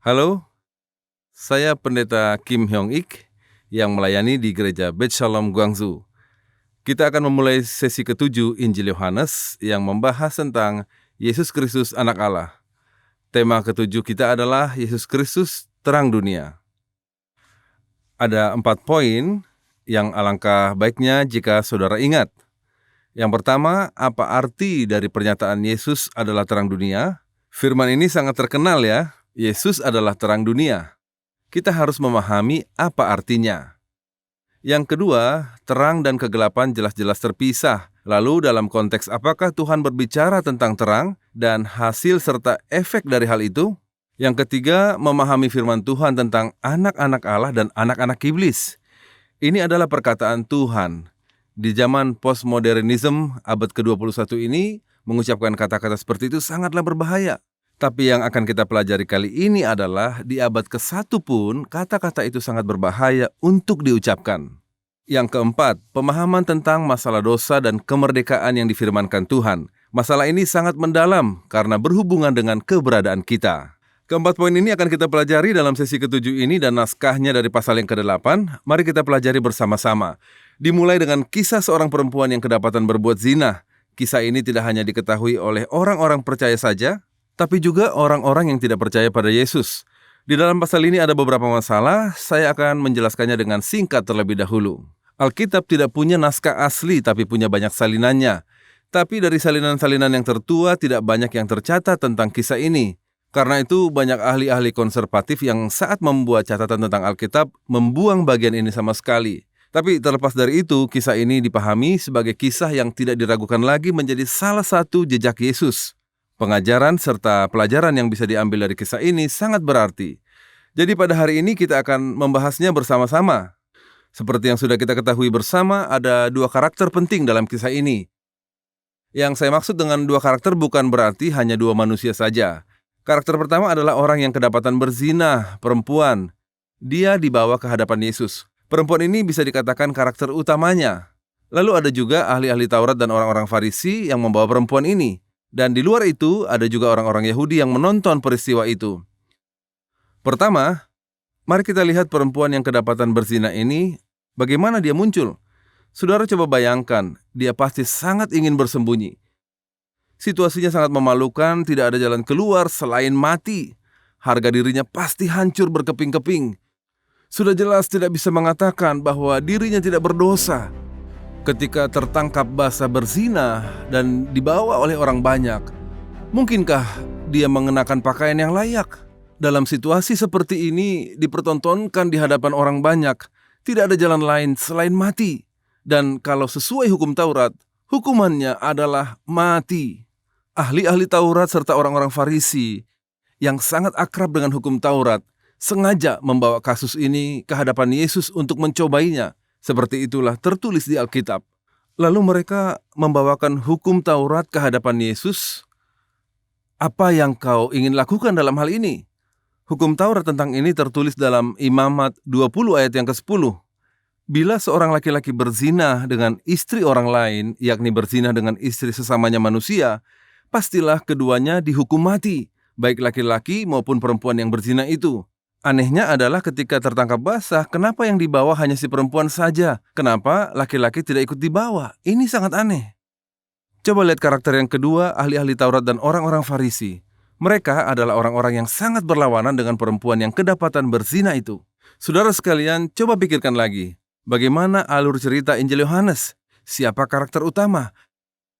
Halo, saya Pendeta Kim Hyong Ik yang melayani di Gereja Beth Shalom Guangzhou. Kita akan memulai sesi ke-7 Injil Yohanes yang membahas tentang Yesus Kristus Anak Allah. Tema ke-7 kita adalah Yesus Kristus Terang Dunia. Ada 4 poin yang alangkah baiknya jika saudara ingat. Yang pertama, apa arti dari pernyataan Yesus adalah terang dunia? Firman ini sangat terkenal ya. Yesus adalah terang dunia. Kita harus memahami apa artinya. Yang kedua, terang dan kegelapan jelas-jelas terpisah. Lalu dalam konteks apakah Tuhan berbicara tentang terang dan hasil serta efek dari hal itu? Yang ketiga, memahami firman Tuhan tentang anak-anak Allah dan anak-anak iblis. Ini adalah perkataan Tuhan. Di zaman postmodernisme abad ke-21 ini, mengucapkan kata-kata seperti itu sangatlah berbahaya. Tapi yang akan kita pelajari kali ini adalah di abad ke-1 pun kata-kata itu sangat berbahaya untuk diucapkan. Yang keempat, pemahaman tentang masalah dosa dan kemerdekaan yang difirmankan Tuhan. Masalah ini sangat mendalam karena berhubungan dengan keberadaan kita. Keempat poin ini akan kita pelajari dalam sesi ke-7 ini dan naskahnya dari pasal yang ke-8. Mari kita pelajari bersama-sama. Dimulai dengan kisah seorang perempuan yang kedapatan berbuat zina. Kisah ini tidak hanya diketahui oleh orang-orang percaya saja, tapi juga orang-orang yang tidak percaya pada Yesus. Di dalam pasal ini ada beberapa masalah, saya akan menjelaskannya dengan singkat terlebih dahulu. Alkitab tidak punya naskah asli, tapi punya banyak salinannya. Tapi dari salinan-salinan yang tertua, tidak banyak yang tercatat tentang kisah ini. Karena itu, banyak ahli-ahli konservatif yang saat membuat catatan tentang Alkitab, membuang bagian ini sama sekali. Tapi terlepas dari itu, kisah ini dipahami sebagai kisah yang tidak diragukan lagi menjadi salah satu jejak Yesus. Pengajaran serta pelajaran yang bisa diambil dari kisah ini sangat berarti. Jadi pada hari ini kita akan membahasnya bersama-sama. Seperti yang sudah kita ketahui bersama, ada 2 karakter penting dalam kisah ini. Yang saya maksud dengan 2 karakter bukan berarti hanya 2 manusia saja. Karakter pertama adalah orang yang kedapatan berzina, perempuan. Dia dibawa ke hadapan Yesus. Perempuan ini bisa dikatakan karakter utamanya. Lalu ada juga ahli-ahli Taurat dan orang-orang Farisi yang membawa perempuan ini. Dan di luar itu, ada juga orang-orang Yahudi yang menonton peristiwa itu. Pertama, mari kita lihat perempuan yang kedapatan berzina ini, bagaimana dia muncul. Saudara coba bayangkan, dia pasti sangat ingin bersembunyi. Situasinya sangat memalukan, tidak ada jalan keluar selain mati. Harga dirinya pasti hancur berkeping-keping. Sudah jelas tidak bisa mengatakan bahwa dirinya tidak berdosa. Ketika tertangkap basah berzina dan dibawa oleh orang banyak, mungkinkah dia mengenakan pakaian yang layak? Dalam situasi seperti ini dipertontonkan di hadapan orang banyak, tidak ada jalan lain selain mati. Dan kalau sesuai hukum Taurat, hukumannya adalah mati. Ahli-ahli Taurat serta orang-orang Farisi yang sangat akrab dengan hukum Taurat sengaja membawa kasus ini ke hadapan Yesus untuk mencobainya. Seperti itulah tertulis di Alkitab. Lalu mereka membawakan hukum Taurat ke hadapan Yesus. Apa yang kau ingin lakukan dalam hal ini? Hukum Taurat tentang ini tertulis dalam Imamat 20 ayat yang ke-10. Bila seorang laki-laki berzina dengan istri orang lain, yakni berzina dengan istri sesamanya manusia, pastilah keduanya dihukum mati, baik laki-laki maupun perempuan yang berzina itu. Anehnya adalah ketika tertangkap basah, kenapa yang dibawa hanya si perempuan saja? Kenapa laki-laki tidak ikut dibawa? Ini sangat aneh. Coba lihat karakter yang kedua, ahli-ahli Taurat dan orang-orang Farisi. Mereka adalah orang-orang yang sangat berlawanan dengan perempuan yang kedapatan berzina itu. Saudara sekalian, coba pikirkan lagi. Bagaimana alur cerita Injil Yohanes? Siapa karakter utama?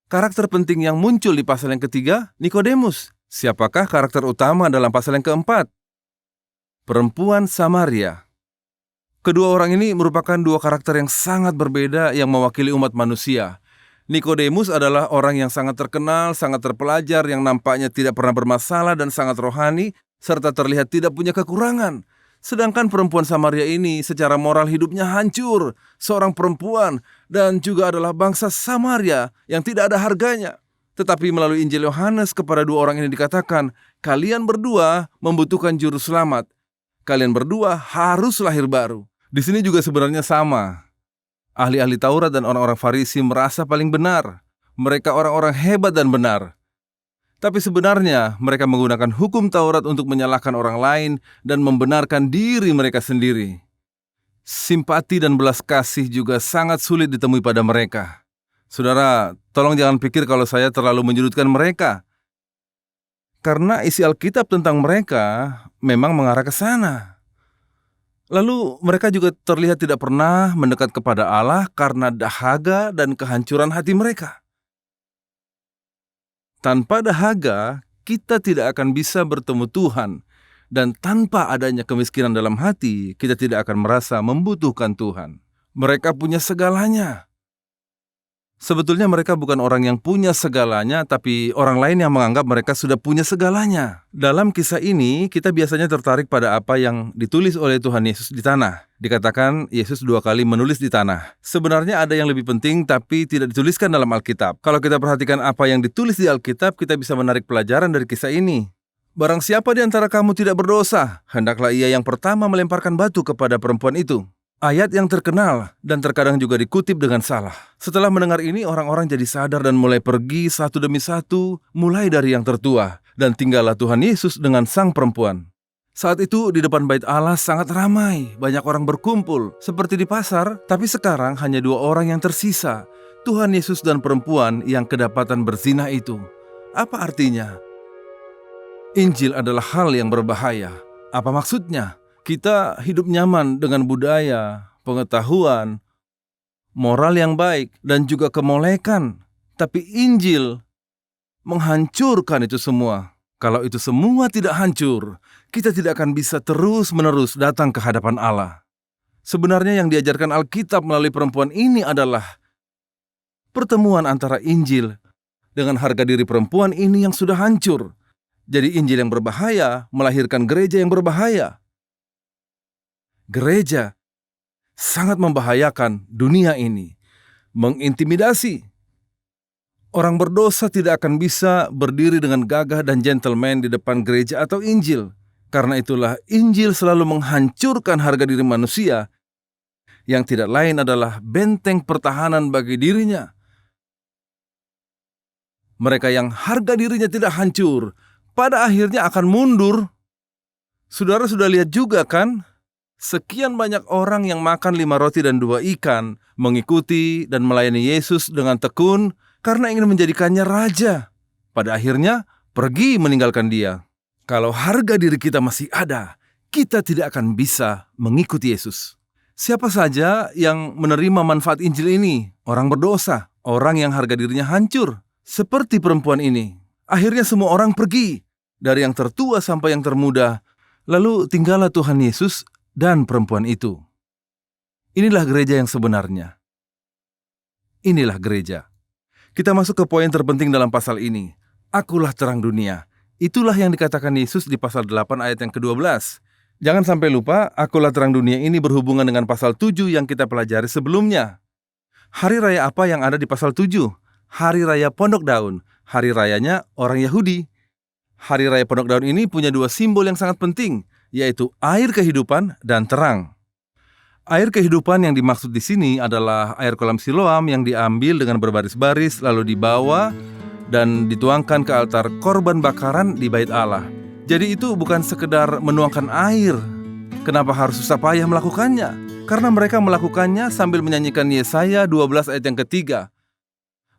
Karakter penting yang muncul di pasal yang ketiga, Nikodemus. Siapakah karakter utama dalam pasal yang keempat? Perempuan Samaria. Kedua orang ini merupakan 2 karakter yang sangat berbeda yang mewakili umat manusia. Nikodemus adalah orang yang sangat terkenal, sangat terpelajar, yang nampaknya tidak pernah bermasalah dan sangat rohani, serta terlihat tidak punya kekurangan. Sedangkan perempuan Samaria ini secara moral hidupnya hancur, seorang perempuan, dan juga adalah bangsa Samaria yang tidak ada harganya. Tetapi melalui Injil Yohanes kepada 2 orang ini dikatakan, kalian berdua membutuhkan juru selamat. Kalian berdua harus lahir baru. Di sini juga sebenarnya sama. Ahli-ahli Taurat dan orang-orang Farisi merasa paling benar. Mereka orang-orang hebat dan benar. Tapi sebenarnya mereka menggunakan hukum Taurat untuk menyalahkan orang lain dan membenarkan diri mereka sendiri. Simpati dan belas kasih juga sangat sulit ditemui pada mereka. Saudara, tolong jangan pikir kalau saya terlalu menyudutkan mereka. Karena isi Alkitab tentang mereka memang mengarah ke sana. Lalu mereka juga terlihat tidak pernah mendekat kepada Allah karena dahaga dan kehancuran hati mereka. Tanpa dahaga, kita tidak akan bisa bertemu Tuhan. Dan tanpa adanya kemiskinan dalam hati, kita tidak akan merasa membutuhkan Tuhan. Mereka punya segalanya. Sebetulnya mereka bukan orang yang punya segalanya, tapi orang lain yang menganggap mereka sudah punya segalanya. Dalam kisah ini, kita biasanya tertarik pada apa yang ditulis oleh Tuhan Yesus di tanah. Dikatakan Yesus 2 kali menulis di tanah. Sebenarnya ada yang lebih penting, tapi tidak dituliskan dalam Alkitab. Kalau kita perhatikan apa yang ditulis di Alkitab, kita bisa menarik pelajaran dari kisah ini. Barang siapa di antara kamu tidak berdosa, hendaklah ia yang pertama melemparkan batu kepada perempuan itu. Ayat yang terkenal dan terkadang juga dikutip dengan salah. Setelah mendengar ini, orang-orang jadi sadar dan mulai pergi satu demi satu, mulai dari yang tertua. Dan tinggallah Tuhan Yesus dengan sang perempuan. Saat itu di depan bait Allah sangat ramai, banyak orang berkumpul, seperti di pasar, tapi sekarang hanya 2 orang yang tersisa, Tuhan Yesus dan perempuan yang kedapatan berzina itu. Apa artinya? Injil adalah hal yang berbahaya. Apa maksudnya? Kita hidup nyaman dengan budaya, pengetahuan, moral yang baik, dan juga kemolekan. Tapi Injil menghancurkan itu semua. Kalau itu semua tidak hancur, kita tidak akan bisa terus-menerus datang ke hadapan Allah. Sebenarnya yang diajarkan Alkitab melalui perempuan ini adalah pertemuan antara Injil dengan harga diri perempuan ini yang sudah hancur. Jadi Injil yang berbahaya melahirkan gereja yang berbahaya. Gereja sangat membahayakan dunia ini, mengintimidasi. Orang berdosa tidak akan bisa berdiri dengan gagah dan gentleman di depan gereja atau Injil. Karena itulah Injil selalu menghancurkan harga diri manusia, yang tidak lain adalah benteng pertahanan bagi dirinya. Mereka yang harga dirinya tidak hancur, pada akhirnya akan mundur. Saudara sudah lihat juga kan? Sekian banyak orang yang makan 5 roti dan 2 ikan, mengikuti dan melayani Yesus dengan tekun karena ingin menjadikannya raja. Pada akhirnya, pergi meninggalkan dia. Kalau harga diri kita masih ada, kita tidak akan bisa mengikuti Yesus. Siapa saja yang menerima manfaat Injil ini? Orang berdosa, orang yang harga dirinya hancur, seperti perempuan ini. Akhirnya semua orang pergi, dari yang tertua sampai yang termuda. Lalu tinggallah Tuhan Yesus dan perempuan itu. Inilah gereja yang sebenarnya. Inilah gereja. Kita masuk ke poin terpenting dalam pasal ini. Akulah terang dunia. Itulah yang dikatakan Yesus di pasal 8 ayat yang ke-12. Jangan sampai lupa, akulah terang dunia ini berhubungan dengan pasal 7 yang kita pelajari sebelumnya. Hari raya apa yang ada di pasal 7? Hari raya Pondok Daun. Hari rayanya orang Yahudi. Hari raya Pondok Daun ini punya 2 simbol yang sangat penting, yaitu air kehidupan dan terang. Air kehidupan yang dimaksud di sini adalah air kolam Siloam yang diambil dengan berbaris-baris lalu dibawa dan dituangkan ke altar korban bakaran di bait Allah. Jadi itu bukan sekedar menuangkan air. Kenapa harus susah payah melakukannya? Karena mereka melakukannya sambil menyanyikan Yesaya 12 ayat yang ke-3.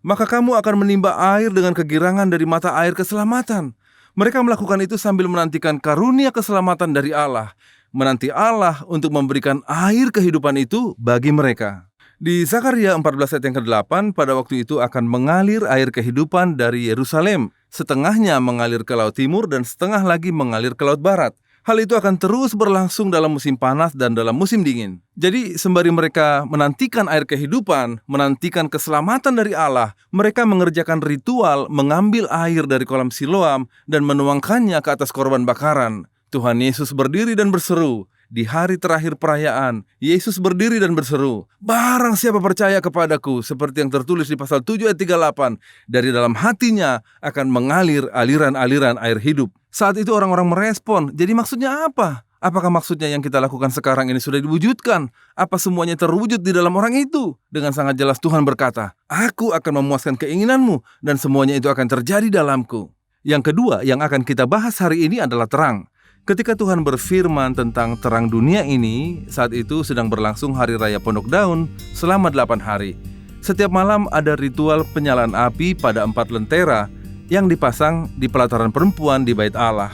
Maka kamu akan menimba air dengan kegirangan dari mata air keselamatan. Mereka melakukan itu sambil menantikan karunia keselamatan dari Allah. Menanti Allah untuk memberikan air kehidupan itu bagi mereka. Di Zakaria 14 ayat yang ke-8, pada waktu itu akan mengalir air kehidupan dari Yerusalem. Setengahnya mengalir ke Laut Timur dan setengah lagi mengalir ke Laut Barat. Hal itu akan terus berlangsung dalam musim panas dan dalam musim dingin. Jadi sembari mereka menantikan air kehidupan, menantikan keselamatan dari Allah, mereka mengerjakan ritual mengambil air dari kolam Siloam dan menuangkannya ke atas korban bakaran. Tuhan Yesus berdiri dan berseru. Di hari terakhir perayaan, Yesus berdiri dan berseru, "Barang siapa percaya kepadaku," seperti yang tertulis di pasal 7 ayat 38, dari dalam hatinya akan mengalir aliran-aliran air hidup. Saat itu orang-orang merespon, jadi maksudnya apa? Apakah maksudnya yang kita lakukan sekarang ini sudah diwujudkan? Apa semuanya terwujud di dalam orang itu? Dengan sangat jelas Tuhan berkata, "Aku akan memuaskan keinginanmu dan semuanya itu akan terjadi dalamku." Yang kedua yang akan kita bahas hari ini adalah terang. Ketika Tuhan berfirman tentang terang dunia ini, saat itu sedang berlangsung Hari Raya Pondok Daun selama 8 hari. Setiap malam ada ritual penyalaan api pada 4 lentera yang dipasang di pelataran perempuan di Bait Allah.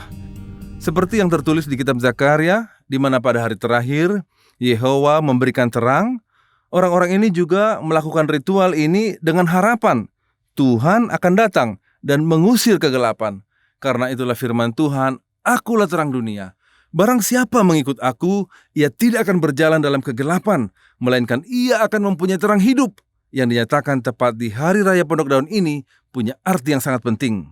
Seperti yang tertulis di kitab Zakaria, di mana pada hari terakhir Yehowa memberikan terang, orang-orang ini juga melakukan ritual ini dengan harapan Tuhan akan datang dan mengusir kegelapan. Karena itulah firman Tuhan, "Akulah terang dunia. Barang siapa mengikut aku, ia tidak akan berjalan dalam kegelapan, melainkan ia akan mempunyai terang hidup." Yang dinyatakan tepat di Hari Raya Pondok Daun ini punya arti yang sangat penting.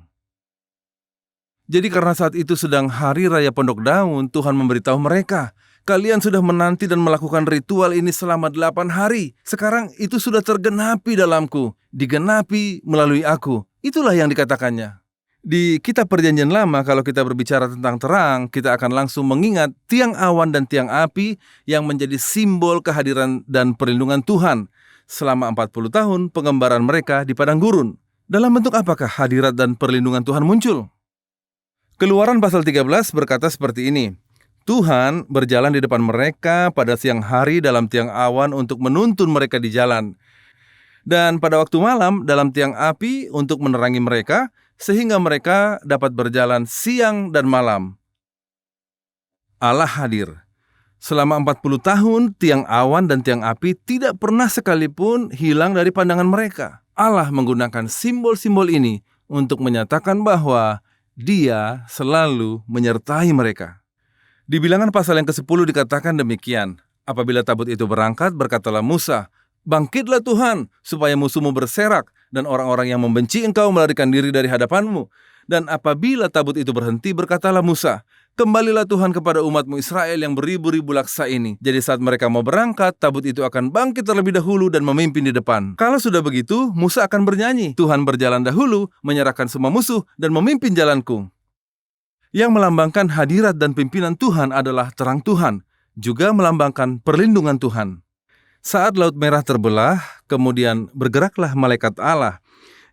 Jadi karena saat itu sedang Hari Raya Pondok Daun, Tuhan memberitahu mereka, "Kalian sudah menanti dan melakukan ritual ini selama 8 hari. Sekarang itu sudah tergenapi dalamku, digenapi melalui aku." Itulah yang dikatakannya. Di kitab Perjanjian Lama, kalau kita berbicara tentang terang, kita akan langsung mengingat tiang awan dan tiang api yang menjadi simbol kehadiran dan perlindungan Tuhan selama 40 tahun pengembaraan mereka di padang gurun. Dalam bentuk apakah hadirat dan perlindungan Tuhan muncul? Keluaran pasal 13 berkata seperti ini, "Tuhan berjalan di depan mereka pada siang hari dalam tiang awan untuk menuntun mereka di jalan, dan pada waktu malam dalam tiang api untuk menerangi mereka, sehingga mereka dapat berjalan siang dan malam." Allah hadir. Selama 40 tahun, tiang awan dan tiang api tidak pernah sekalipun hilang dari pandangan mereka. Allah menggunakan simbol-simbol ini untuk menyatakan bahwa Dia selalu menyertai mereka. Di Bilangan pasal yang ke-10 dikatakan demikian, "Apabila tabut itu berangkat, berkatalah Musa, 'Bangkitlah Tuhan, supaya musuhmu berserak, dan orang-orang yang membenci engkau melarikan diri dari hadapanmu.' Dan apabila tabut itu berhenti, berkatalah Musa, 'Kembalilah Tuhan kepada umatmu Israel yang beribu-ribu laksa ini.' Jadi saat mereka mau berangkat, tabut itu akan bangkit terlebih dahulu dan memimpin di depan. Kalau sudah begitu, Musa akan bernyanyi, 'Tuhan berjalan dahulu, menyerahkan semua musuh dan memimpin jalanku.'" Yang melambangkan hadirat dan pimpinan Tuhan adalah terang Tuhan, juga melambangkan perlindungan Tuhan. Saat Laut Merah terbelah, kemudian bergeraklah malaikat Allah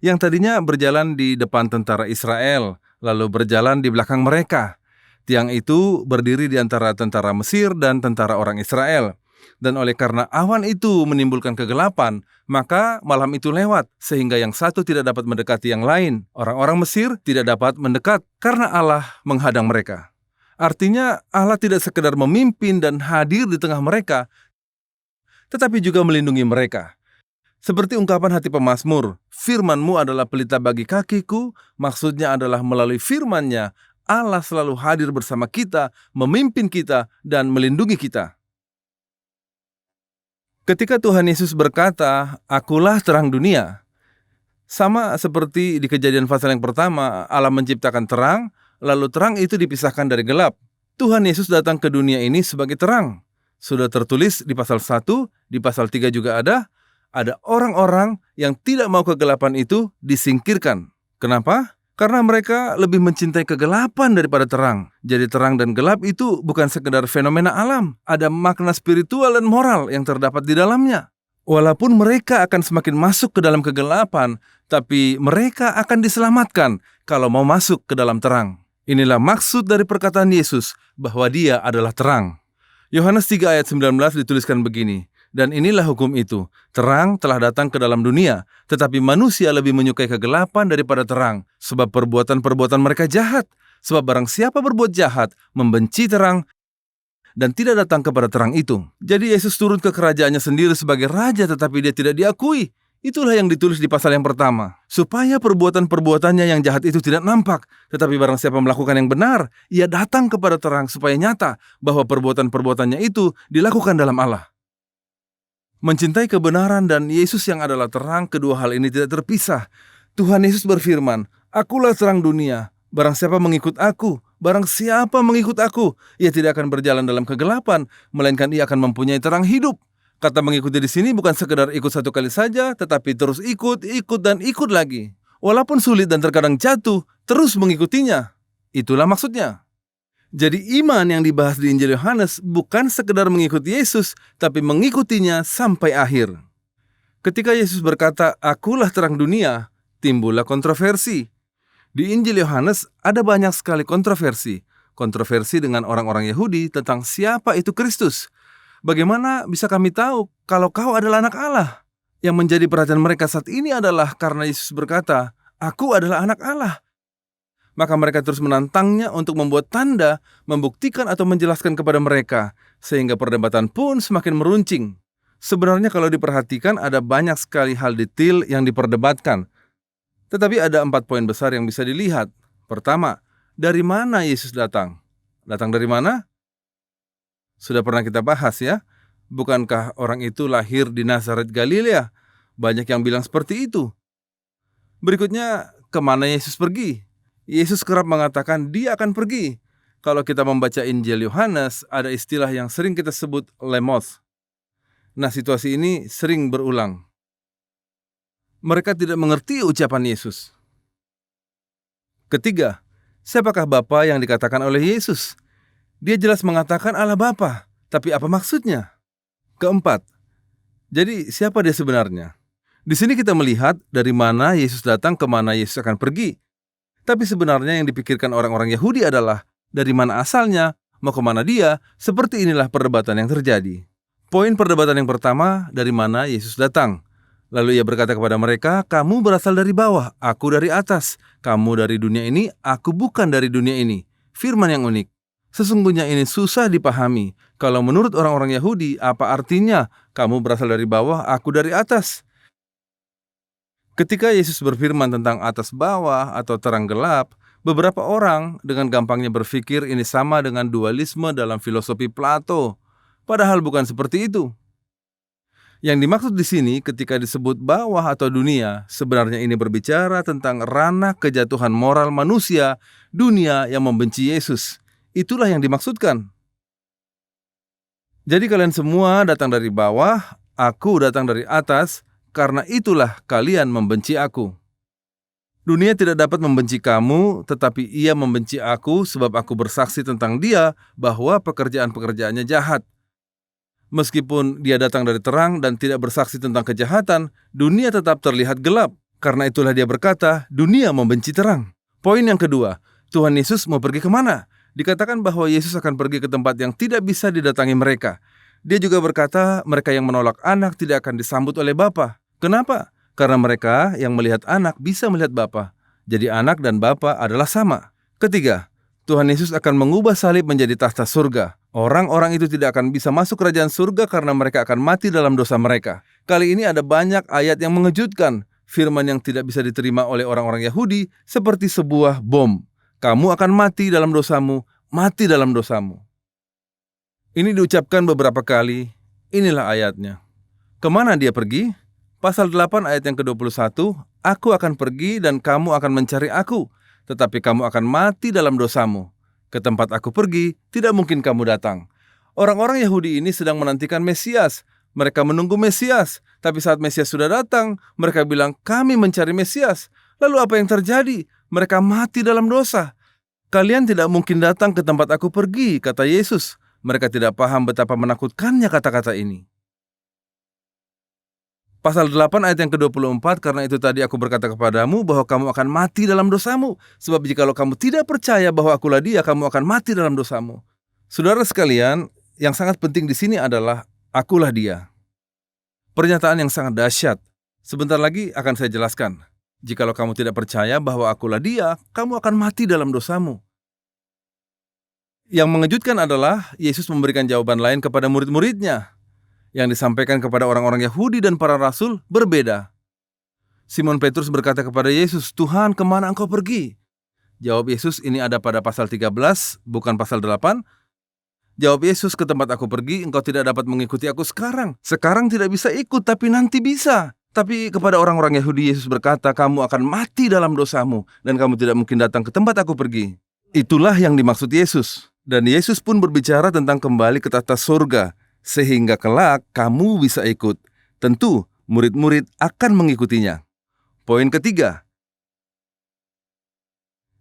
yang tadinya berjalan di depan tentara Israel, lalu berjalan di belakang mereka. Tiang itu berdiri di antara tentara Mesir dan tentara orang Israel. Dan oleh karena awan itu menimbulkan kegelapan, maka malam itu lewat, sehingga yang satu tidak dapat mendekati yang lain. Orang-orang Mesir tidak dapat mendekat karena Allah menghadang mereka. Artinya Allah tidak sekedar memimpin dan hadir di tengah mereka, tetapi juga melindungi mereka. Seperti ungkapan hati pemazmur, "Firman-Mu adalah pelita bagi kakiku," maksudnya adalah melalui firman-Nya, Allah selalu hadir bersama kita, memimpin kita, dan melindungi kita. Ketika Tuhan Yesus berkata, "Akulah terang dunia," sama seperti di Kejadian pasal yang pertama, Allah menciptakan terang, lalu terang itu dipisahkan dari gelap. Tuhan Yesus datang ke dunia ini sebagai terang. Sudah tertulis di pasal 1, di pasal 3 juga ada orang-orang yang tidak mau kegelapan itu disingkirkan. Kenapa? Karena mereka lebih mencintai kegelapan daripada terang. Jadi terang dan gelap itu bukan sekedar fenomena alam. Ada makna spiritual dan moral yang terdapat di dalamnya. Walaupun mereka akan semakin masuk ke dalam kegelapan, tapi mereka akan diselamatkan kalau mau masuk ke dalam terang. Inilah maksud dari perkataan Yesus bahwa Dia adalah terang. Yohanes 3 ayat 19 dituliskan begini, "Dan inilah hukum itu, terang telah datang ke dalam dunia, tetapi manusia lebih menyukai kegelapan daripada terang, sebab perbuatan-perbuatan mereka jahat. Sebab barang siapa berbuat jahat, membenci terang, dan tidak datang kepada terang itu." Jadi Yesus turun ke kerajaannya sendiri sebagai raja, tetapi Dia tidak diakui. Itulah yang ditulis di pasal yang pertama, supaya perbuatan-perbuatannya yang jahat itu tidak nampak, tetapi barang siapa melakukan yang benar, ia datang kepada terang supaya nyata bahwa perbuatan-perbuatannya itu dilakukan dalam Allah. Mencintai kebenaran dan Yesus yang adalah terang, kedua hal ini tidak terpisah. Tuhan Yesus berfirman, "Akulah terang dunia. Barang siapa mengikut aku, ia tidak akan berjalan dalam kegelapan, melainkan ia akan mempunyai terang hidup." Kata mengikuti di sini bukan sekedar ikut satu kali saja, tetapi terus ikut dan ikut lagi. Walaupun sulit dan terkadang jatuh, terus mengikutinya. Itulah maksudnya. Jadi iman yang dibahas di Injil Yohanes bukan sekedar mengikuti Yesus, tapi mengikutinya sampai akhir. Ketika Yesus berkata, "Akulah terang dunia," timbullah kontroversi. Di Injil Yohanes ada banyak sekali kontroversi. Kontroversi dengan orang-orang Yahudi tentang siapa itu Kristus. Bagaimana bisa kami tahu kalau kau adalah anak Allah? Yang menjadi perhatian mereka saat ini adalah karena Yesus berkata, "Aku adalah anak Allah." Maka mereka terus menantangnya untuk membuat tanda, membuktikan atau menjelaskan kepada mereka, sehingga perdebatan pun semakin meruncing. Sebenarnya kalau diperhatikan ada banyak sekali hal detail yang diperdebatkan. Tetapi ada 4 poin besar yang bisa dilihat. Pertama, dari mana Yesus datang? Datang dari mana? Sudah pernah kita bahas ya. Bukankah orang itu lahir di Nazaret Galilea? Banyak yang bilang seperti itu. Berikutnya, kemana Yesus pergi? Yesus kerap mengatakan dia akan pergi. Kalau kita membaca Injil Yohanes, ada istilah yang sering kita sebut lemos. Nah, situasi ini sering berulang. Mereka tidak mengerti ucapan Yesus. Ketiga, siapakah Bapa yang dikatakan oleh Yesus? Dia jelas mengatakan Allah Bapa, tapi apa maksudnya? Keempat, jadi siapa dia sebenarnya? Di sini kita melihat dari mana Yesus datang ke mana Yesus akan pergi. Tapi sebenarnya yang dipikirkan orang-orang Yahudi adalah dari mana asalnya, mau ke mana dia, seperti inilah perdebatan yang terjadi. Poin perdebatan yang pertama, dari mana Yesus datang. Lalu ia berkata kepada mereka, "Kamu berasal dari bawah, aku dari atas. Kamu dari dunia ini, aku bukan dari dunia ini." Firman yang unik. Sesungguhnya ini susah dipahami. Kalau menurut orang-orang Yahudi, apa artinya kamu berasal dari bawah, aku dari atas? Ketika Yesus berfirman tentang atas bawah atau terang gelap, beberapa orang dengan gampangnya berpikir ini sama dengan dualisme dalam filosofi Plato. Padahal bukan seperti itu. Yang dimaksud di sini ketika disebut bawah atau dunia, sebenarnya ini berbicara tentang ranah kejatuhan moral manusia, dunia yang membenci Yesus. Itulah yang dimaksudkan. Jadi kalian semua datang dari bawah, aku datang dari atas, karena itulah kalian membenci aku. Dunia tidak dapat membenci kamu, tetapi ia membenci aku sebab aku bersaksi tentang dia bahwa pekerjaan-pekerjaannya jahat. Meskipun dia datang dari terang dan tidak bersaksi tentang kejahatan, dunia tetap terlihat gelap. Karena itulah dia berkata, dunia membenci terang. Poin yang kedua, Tuhan Yesus mau pergi kemana? Dikatakan bahwa Yesus akan pergi ke tempat yang tidak bisa didatangi mereka. Dia juga berkata, mereka yang menolak anak tidak akan disambut oleh Bapa. Kenapa? Karena mereka yang melihat anak bisa melihat Bapa. Jadi anak dan Bapa adalah sama. Ketiga, Tuhan Yesus akan mengubah salib menjadi tahta surga. Orang-orang itu tidak akan bisa masuk kerajaan surga karena mereka akan mati dalam dosa mereka. Kali ini ada banyak ayat yang mengejutkan. Firman yang tidak bisa diterima oleh orang-orang Yahudi seperti sebuah bom. Kamu akan mati dalam dosamu, mati dalam dosamu. Ini diucapkan beberapa kali. Inilah ayatnya. Kemana dia pergi? Pasal 8 ayat yang ke-21, aku akan pergi dan kamu akan mencari aku, tetapi kamu akan mati dalam dosamu. Ke tempat aku pergi, tidak mungkin kamu datang. Orang-orang Yahudi ini sedang menantikan Mesias. Mereka menunggu Mesias, tapi saat Mesias sudah datang, mereka bilang, kami mencari Mesias. Lalu apa yang terjadi? Mereka mati dalam dosa. Kalian tidak mungkin datang ke tempat aku pergi, kata Yesus. Mereka tidak paham betapa menakutkannya kata-kata ini. Pasal 8 ayat yang ke-24, karena itu tadi aku berkata kepadamu bahwa kamu akan mati dalam dosamu. Sebab jikalau kamu tidak percaya bahwa akulah dia, kamu akan mati dalam dosamu. Saudara sekalian, yang sangat penting di sini adalah akulah dia. Pernyataan yang sangat dahsyat. Sebentar lagi akan saya jelaskan. Jikalau kamu tidak percaya bahwa akulah dia, kamu akan mati dalam dosamu. Yang mengejutkan adalah Yesus memberikan jawaban lain kepada murid-muridnya. Yang disampaikan kepada orang-orang Yahudi dan para rasul berbeda. Simon Petrus berkata kepada Yesus, Tuhan, kemana engkau pergi? Jawab Yesus, ini ada pada pasal 13, bukan pasal 8. Jawab Yesus, ke tempat aku pergi, engkau tidak dapat mengikuti aku sekarang. Sekarang tidak bisa ikut, tapi nanti bisa. Tapi kepada orang-orang Yahudi, Yesus berkata, kamu akan mati dalam dosamu, dan kamu tidak mungkin datang ke tempat aku pergi. Itulah yang dimaksud Yesus. Dan Yesus pun berbicara tentang kembali ke tahta surga, sehingga kelak kamu bisa ikut. Tentu murid-murid akan mengikutinya. Poin ketiga.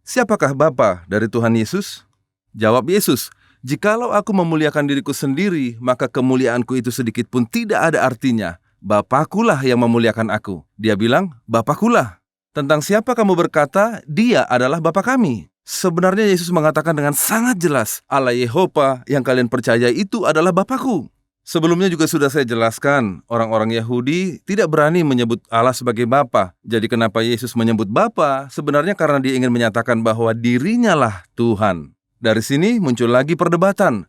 Siapakah Bapa dari Tuhan Yesus? Jawab Yesus, jikalau aku memuliakan diriku sendiri, maka kemuliaanku itu sedikit pun tidak ada artinya. Bapakulah yang memuliakan aku. Dia bilang, Bapakulah. Tentang siapa kamu berkata, Dia adalah Bapa kami? Sebenarnya Yesus mengatakan dengan sangat jelas, Allah Yehova yang kalian percaya itu adalah Bapakku. Sebelumnya juga sudah saya jelaskan, orang-orang Yahudi tidak berani menyebut Allah sebagai Bapa. Jadi kenapa Yesus menyebut Bapa? Sebenarnya karena dia ingin menyatakan bahwa dirinya lah Tuhan. Dari sini muncul lagi perdebatan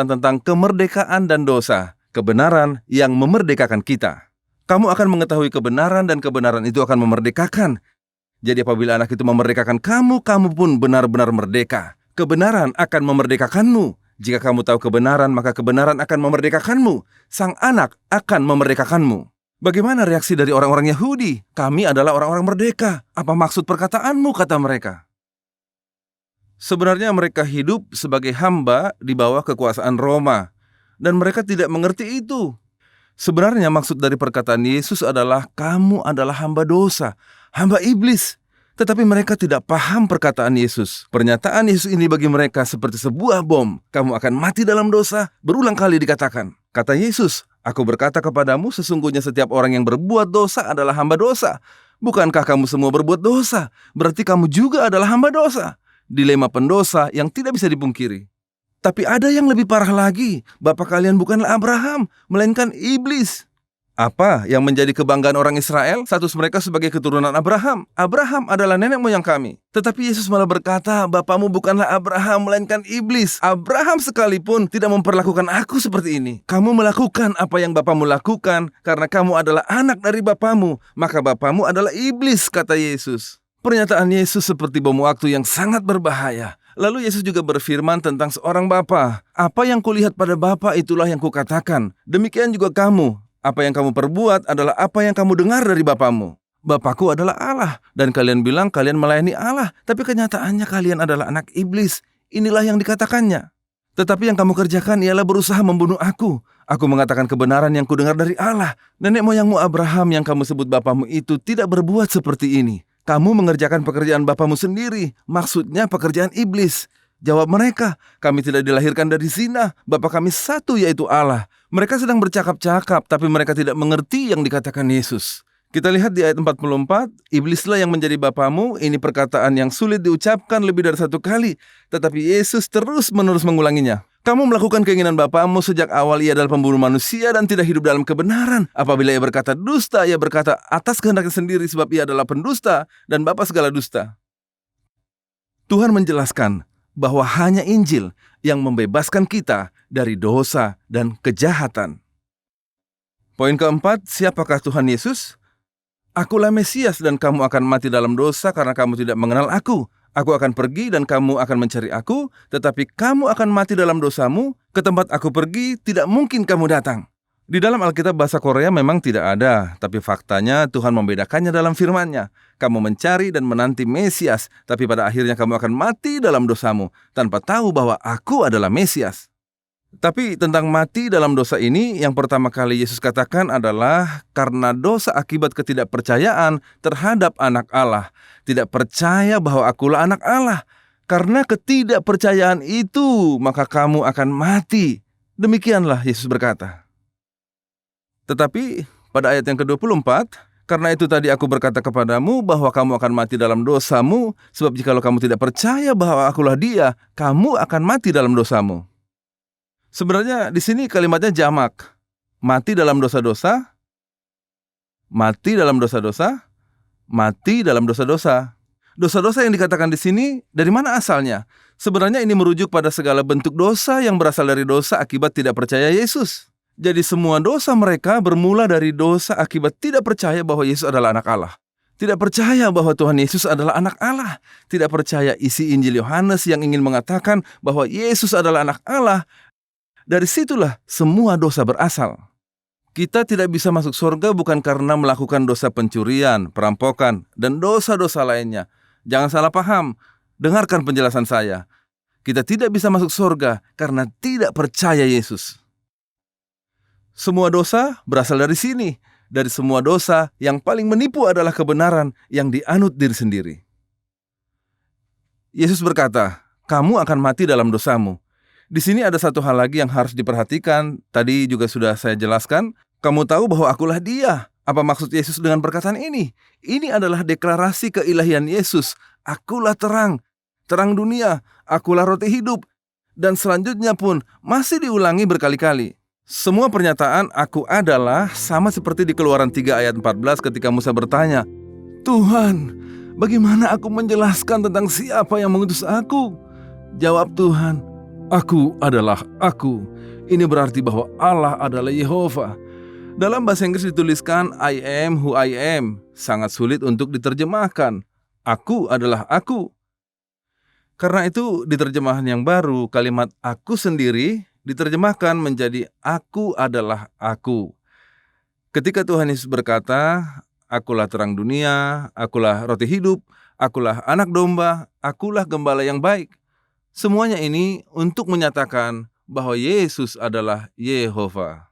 tentang kemerdekaan dan dosa, kebenaran yang memerdekakan kita. Kamu akan mengetahui kebenaran dan kebenaran itu akan memerdekakan. Jadi apabila anak itu memerdekakan kamu, kamu pun benar-benar merdeka. Kebenaran akan memerdekakanmu. Jika kamu tahu kebenaran, maka kebenaran akan memerdekakanmu. Sang anak akan memerdekakanmu. Bagaimana reaksi dari orang-orang Yahudi? Kami adalah orang-orang merdeka. Apa maksud perkataanmu, kata mereka? Sebenarnya mereka hidup sebagai hamba di bawah kekuasaan Roma. Dan mereka tidak mengerti itu. Sebenarnya maksud dari perkataan Yesus adalah kamu adalah hamba dosa, hamba iblis. Tetapi mereka tidak paham perkataan Yesus. Pernyataan Yesus ini bagi mereka seperti sebuah bom. Kamu akan mati dalam dosa, berulang kali dikatakan. Kata Yesus, aku berkata kepadamu, sesungguhnya setiap orang yang berbuat dosa adalah hamba dosa. Bukankah kamu semua berbuat dosa? Berarti kamu juga adalah hamba dosa. Dilema pendosa yang tidak bisa dipungkiri. Tapi ada yang lebih parah lagi. Bapa kalian bukanlah Abraham, melainkan iblis. Apa yang menjadi kebanggaan orang Israel? Status mereka sebagai keturunan Abraham. Abraham adalah nenek moyang kami. Tetapi Yesus malah berkata, Bapamu bukanlah Abraham, melainkan iblis. Abraham sekalipun tidak memperlakukan aku seperti ini. Kamu melakukan apa yang Bapamu lakukan, karena kamu adalah anak dari Bapamu. Maka Bapamu adalah iblis, kata Yesus. Pernyataan Yesus seperti bom waktu yang sangat berbahaya. Lalu Yesus juga berfirman tentang seorang bapa. Apa yang kulihat pada Bapa itulah yang kukatakan. Demikian juga kamu. Apa yang kamu perbuat adalah apa yang kamu dengar dari Bapamu. Bapakku adalah Allah. Dan kalian bilang kalian melayani Allah. Tapi kenyataannya kalian adalah anak iblis. Inilah yang dikatakannya. Tetapi yang kamu kerjakan ialah berusaha membunuh aku. Aku mengatakan kebenaran yang kudengar dari Allah. Nenek moyangmu Abraham yang kamu sebut Bapamu itu tidak berbuat seperti ini. Kamu mengerjakan pekerjaan Bapamu sendiri. Maksudnya pekerjaan iblis. Jawab mereka, kami tidak dilahirkan dari zina. Bapa kami satu, yaitu Allah. Mereka sedang bercakap-cakap, tapi mereka tidak mengerti yang dikatakan Yesus. Kita lihat di ayat 44, iblislah yang menjadi bapamu. Ini perkataan yang sulit diucapkan lebih dari satu kali. Tetapi Yesus terus-menerus mengulanginya. Kamu melakukan keinginan bapamu sejak awal. Ia adalah pembunuh manusia dan tidak hidup dalam kebenaran. Apabila ia berkata dusta, ia berkata atas kehendaknya sendiri sebab ia adalah pendusta dan bapa segala dusta. Tuhan menjelaskan bahwa hanya Injil yang membebaskan kita dari dosa dan kejahatan. Poin keempat, siapakah Tuhan Yesus? Akulah Mesias dan kamu akan mati dalam dosa karena kamu tidak mengenal aku. Aku akan pergi dan kamu akan mencari aku, tetapi kamu akan mati dalam dosamu. Ke tempat aku pergi tidak mungkin kamu datang. Di dalam Alkitab bahasa Korea memang tidak ada, tapi faktanya Tuhan membedakannya dalam firman-Nya. Kamu mencari dan menanti Mesias, tapi pada akhirnya kamu akan mati dalam dosamu, tanpa tahu bahwa aku adalah Mesias. Tapi tentang mati dalam dosa ini, yang pertama kali Yesus katakan adalah karena dosa akibat ketidakpercayaan terhadap anak Allah. Tidak percaya bahwa akulah anak Allah. Karena ketidakpercayaan itu, maka kamu akan mati. Demikianlah Yesus berkata. Tetapi pada ayat yang ke-24, karena itu tadi aku berkata kepadamu bahwa kamu akan mati dalam dosamu, sebab jikalau kamu tidak percaya bahwa akulah Dia, kamu akan mati dalam dosamu. Sebenarnya di sini kalimatnya jamak. Mati dalam dosa-dosa, mati dalam dosa-dosa, mati dalam dosa-dosa. Dosa-dosa yang dikatakan di sini dari mana asalnya? Sebenarnya ini merujuk pada segala bentuk dosa yang berasal dari dosa akibat tidak percaya Yesus. Jadi semua dosa mereka bermula dari dosa akibat tidak percaya bahwa Yesus adalah anak Allah. Tidak percaya bahwa Tuhan Yesus adalah anak Allah. Tidak percaya isi Injil Yohanes yang ingin mengatakan bahwa Yesus adalah anak Allah. Dari situlah semua dosa berasal. Kita tidak bisa masuk surga bukan karena melakukan dosa pencurian, perampokan, dan dosa-dosa lainnya. Jangan salah paham. Dengarkan penjelasan saya. Kita tidak bisa masuk surga karena tidak percaya Yesus. Semua dosa berasal dari sini. Dari semua dosa, yang paling menipu adalah kebenaran yang dianut diri sendiri. Yesus berkata, kamu akan mati dalam dosamu. Di sini ada satu hal lagi yang harus diperhatikan. Tadi juga sudah saya jelaskan. Kamu tahu bahwa akulah Dia. Apa maksud Yesus dengan perkataan ini? Ini adalah deklarasi keilahian Yesus. Akulah terang, terang dunia, akulah roti hidup. Dan selanjutnya pun masih diulangi berkali-kali. Semua pernyataan aku adalah sama seperti di Keluaran 3 ayat 14 ketika Musa bertanya, Tuhan, bagaimana aku menjelaskan tentang siapa yang mengutus aku? Jawab Tuhan, aku adalah aku. Ini berarti bahwa Allah adalah Yehova. Dalam bahasa Inggris dituliskan I am who I am. Sangat sulit untuk diterjemahkan. Aku adalah aku. Karena itu di terjemahan yang baru, kalimat aku sendiri diterjemahkan menjadi aku adalah aku. Ketika Tuhan Yesus berkata, akulah terang dunia, akulah roti hidup, akulah anak domba, akulah gembala yang baik. Semuanya ini untuk menyatakan bahwa Yesus adalah Yehova.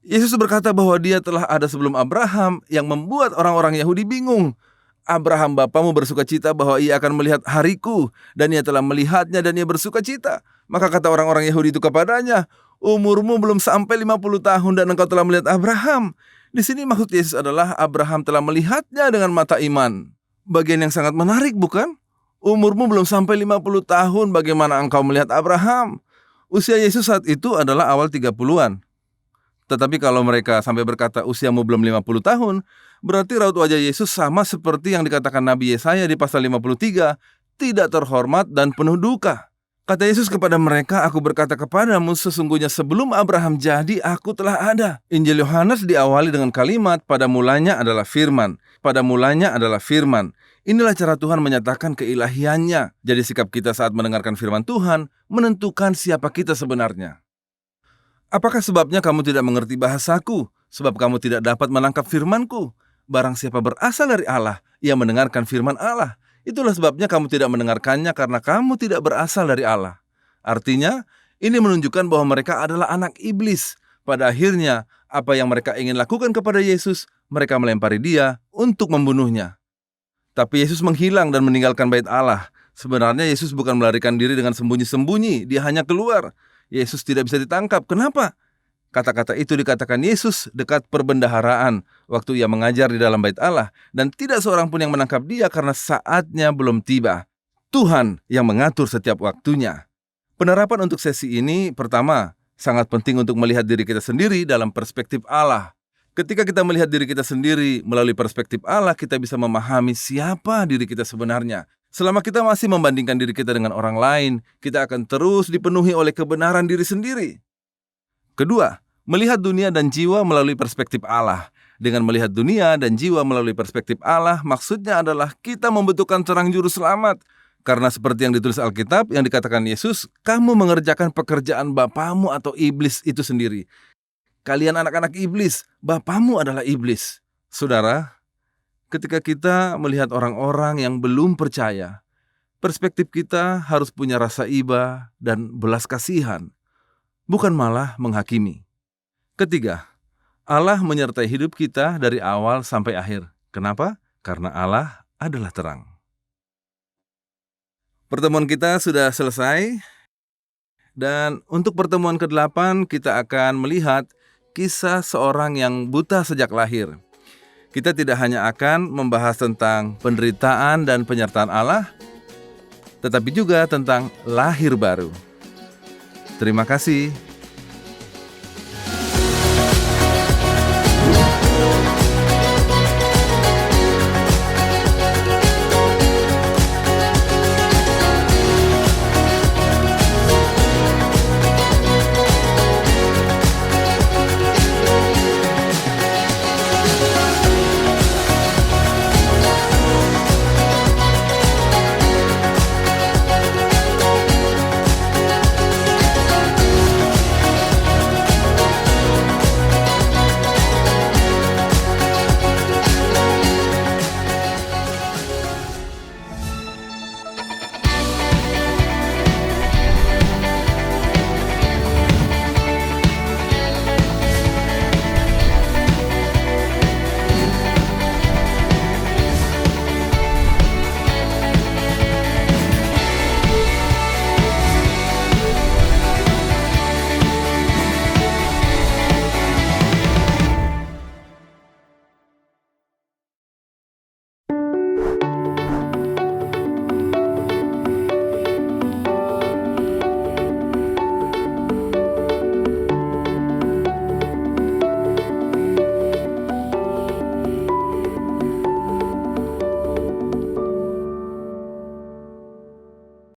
Yesus berkata bahwa dia telah ada sebelum Abraham yang membuat orang-orang Yahudi bingung. Abraham bapamu bersuka cita bahwa ia akan melihat hariku, dan ia telah melihatnya dan ia bersuka cita. Maka kata orang-orang Yahudi itu kepadanya, umurmu belum sampai 50 tahun dan engkau telah melihat Abraham. Di sini maksud Yesus adalah Abraham telah melihatnya dengan mata iman. Bagian yang sangat menarik, bukan? Umurmu belum sampai 50 tahun, bagaimana engkau melihat Abraham? Usia Yesus saat itu adalah awal 30-an. Tetapi kalau mereka sampai berkata usiamu belum 50 tahun, berarti raut wajah Yesus sama seperti yang dikatakan Nabi Yesaya di pasal 53, tidak terhormat dan penuh duka. Kata Yesus kepada mereka, aku berkata kepadamu, sesungguhnya sebelum Abraham jadi, aku telah ada. Injil Yohanes diawali dengan kalimat, pada mulanya adalah firman. Pada mulanya adalah firman. Inilah cara Tuhan menyatakan keilahiannya. Jadi sikap kita saat mendengarkan firman Tuhan menentukan siapa kita sebenarnya. Apakah sebabnya kamu tidak mengerti bahasaku? Sebab kamu tidak dapat menangkap firmanku. Barang siapa berasal dari Allah, ia mendengarkan firman Allah. Itulah sebabnya kamu tidak mendengarkannya karena kamu tidak berasal dari Allah. Artinya, ini menunjukkan bahwa mereka adalah anak iblis. Pada akhirnya, apa yang mereka ingin lakukan kepada Yesus, mereka melempari dia untuk membunuhnya. Tapi Yesus menghilang dan meninggalkan bait Allah. Sebenarnya Yesus bukan melarikan diri dengan sembunyi-sembunyi, dia hanya keluar. Yesus tidak bisa ditangkap. Kenapa? Kata-kata itu dikatakan Yesus dekat perbendaharaan waktu ia mengajar di dalam bait Allah, dan tidak seorang pun yang menangkap dia karena saatnya belum tiba. Tuhan yang mengatur setiap waktunya. Penerapan untuk sesi ini, pertama, sangat penting untuk melihat diri kita sendiri dalam perspektif Allah. Ketika kita melihat diri kita sendiri melalui perspektif Allah, kita bisa memahami siapa diri kita sebenarnya. Selama kita masih membandingkan diri kita dengan orang lain, kita akan terus dipenuhi oleh kebenaran diri sendiri. Kedua, melihat dunia dan jiwa melalui perspektif Allah. Dengan melihat dunia dan jiwa melalui perspektif Allah, maksudnya adalah kita membutuhkan terang juru selamat. Karena seperti yang ditulis Alkitab, yang dikatakan Yesus, kamu mengerjakan pekerjaan bapamu atau iblis itu sendiri. Kalian anak-anak iblis, bapamu adalah iblis. Saudara, ketika kita melihat orang-orang yang belum percaya, perspektif kita harus punya rasa iba dan belas kasihan, bukan malah menghakimi. Ketiga, Allah menyertai hidup kita dari awal sampai akhir. Kenapa? Karena Allah adalah terang. Pertemuan kita sudah selesai, dan untuk pertemuan ke-8 kita akan melihat kisah seorang yang buta sejak lahir. Kita tidak hanya akan membahas tentang penderitaan dan penyertaan Allah, tetapi juga tentang lahir baru. Terima kasih.